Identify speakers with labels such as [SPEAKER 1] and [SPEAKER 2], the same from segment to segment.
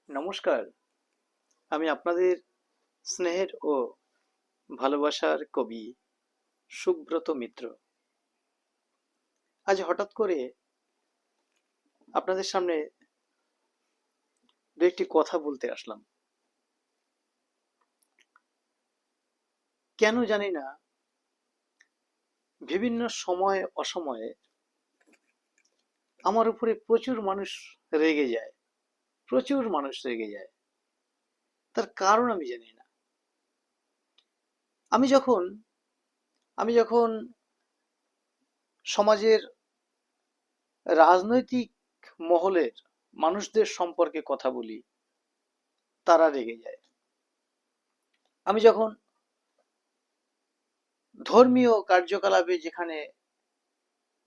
[SPEAKER 1] নমস্কার। আমি আপনাদের স্নেহের ও ভালোবাসার কবি সুব্রত মিত্র। আজ হঠাৎ করে আপনাদের সামনে দু একটি কথা বলতে আসলাম। কেন জানি না, বিভিন্ন সময় অসময়ে আমার উপরে প্রচুর মানুষ রেগে যায়। প্রচুর মানুষ রেগে যায়। তার কারণ আমি জানি না। আমি যখন আমি যখন সমাজের রাজনৈতিক মহলের মানুষদের সম্পর্কে কথা বলি, তারা রেগে যায়। আমি যখন ধর্মীয় কার্যকলাপে যেখানে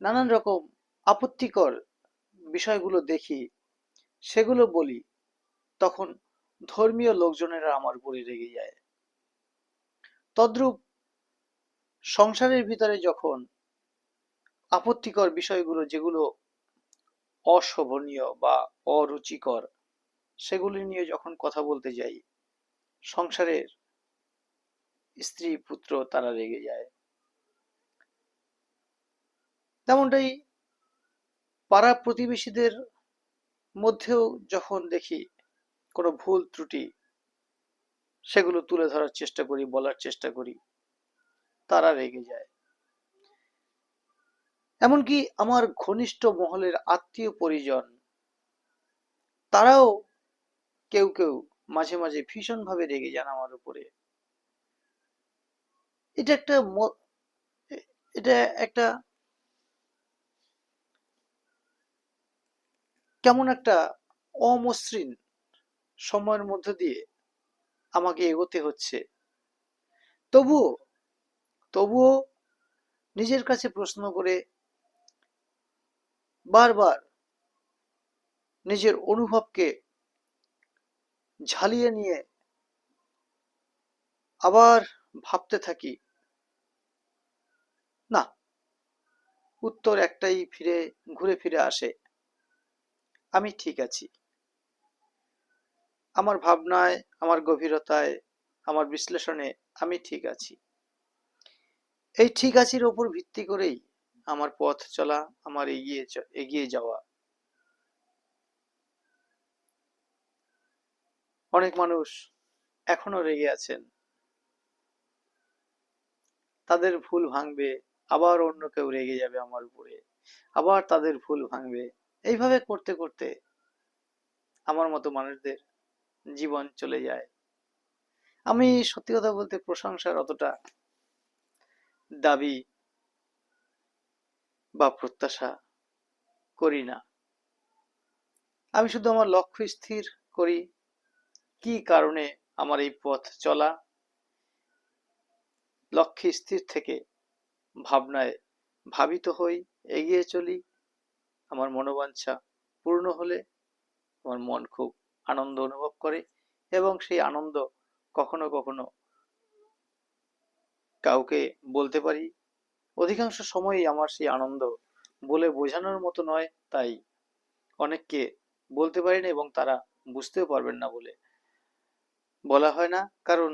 [SPEAKER 1] নানান রকম আপত্তিকর বিষয়গুলো দেখি, সেগুলো বলি, তখন ধর্মীয় লোকজনেরা আমার উপরে রেগে যায়। তদ্রূপ সংসারের ভিতরে যখন আপত্তিকর বিষয়গুলো, যেগুলো অশোভনীয় বা অরুচিকর, সেগুলি নিয়ে যখন কথা বলতে যাই, সংসারের স্ত্রী পুত্র তারা রেগে যায়। তেমনটাই পাড়া প্রতিবেশীদের মধ্যেও যখন দেখি কোনো ভুল ত্রুটি, সেগুলো তুলে ধরার চেষ্টা করি, বলার চেষ্টা করি, তারা রেগে যায়। এমনকি আমার ঘনিষ্ঠ মহলের আত্মীয় পরিজন, তারাও কেউ কেউ মাঝে মাঝে ভীষণ ভাবে রেগে যান আমার উপরে। এটা একটা এটা একটা কেমন একটা অমসৃণ সময়ের মধ্য দিয়ে আমাকে এগোতে হচ্ছে। তবুও তবুও নিজের কাছে প্রশ্ন করে, বারবার নিজের অনুভবকে ঝালিয়ে নিয়ে আবার ভাবতে থাকি, না, উত্তর একটাই ঘুরে ফিরে আসে, আমি ঠিক আছি। আমার ভাবনায়, আমার গভীরতায়, আমার বিশ্লেষণে আমি ঠিক আছি। এই ঠিক আছির ওপর ভিত্তি করেই আমার পথ চলা, আমার এগিয়ে যাওয়া। অনেক মানুষ এখনো রেগে আছেন। তাদের ভুল ভাঙবে, আবার অন্য কেউ রেগে যাবে আমার উপরে, আবার তাদের ভুল ভাঙবে। এইভাবে করতে করতে আমার মতো মানুষদের জীবন চলে যায়। আমি সত্যি কথা বলতে প্রশংসার অতটা দাবি বা প্রত্যাশা করি না। আমি শুধু আমার লক্ষ্য স্থির করি, কি কারণে আমার এই পথ চলা, লক্ষ্যে স্থির থেকে ভাবনায় ভাবিত হই, এগিয়ে চলি। আমার মনোবাঞ্ছা পূর্ণ হলে আমার মন খুব আনন্দ অনুভব করে, এবং সেই আনন্দ কখনো কখনো কাউকে বলতে পারি। অধিকাংশ সময়ই আমার সেই আনন্দ বলে বোঝানোর মতো নয়, তাই অনেককে বলতে পারি না, এবং তারা বুঝতেও পারবেন না বলে বলা হয় না, কারণ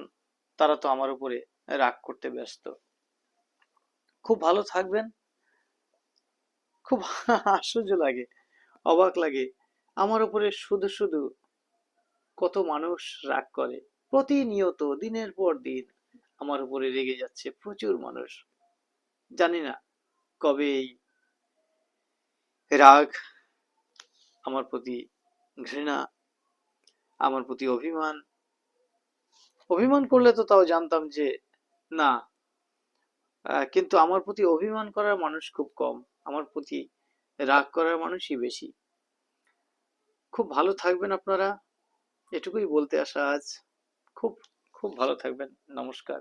[SPEAKER 1] তারা তো আমার উপরে রাগ করতে ব্যস্ত। খুব ভালো থাকবেন। খুব আশ্চর্য লাগে, অবাক লাগে, আমার উপরে শুধু শুধু কত মানুষ রাগ করে। প্রতিনিয়ত দিনের পর দিন আমার উপরে রেগে যাচ্ছে প্রচুর মানুষ। জানি না কবে এই রাগ, আমার প্রতি ঘৃণা, আমার প্রতি অভিমান, অভিমান করলে তো তাও জানতাম যে না, কিন্তু আমার প্রতি অভিমান করার মানুষ খুব কম, আমার প্রতি রাগ করার মানুষই বেশি। খুব ভালো থাকবেন আপনারা, এটুকুই বলতে আসা আজ। খুব খুব ভালো থাকবেন। নমস্কার।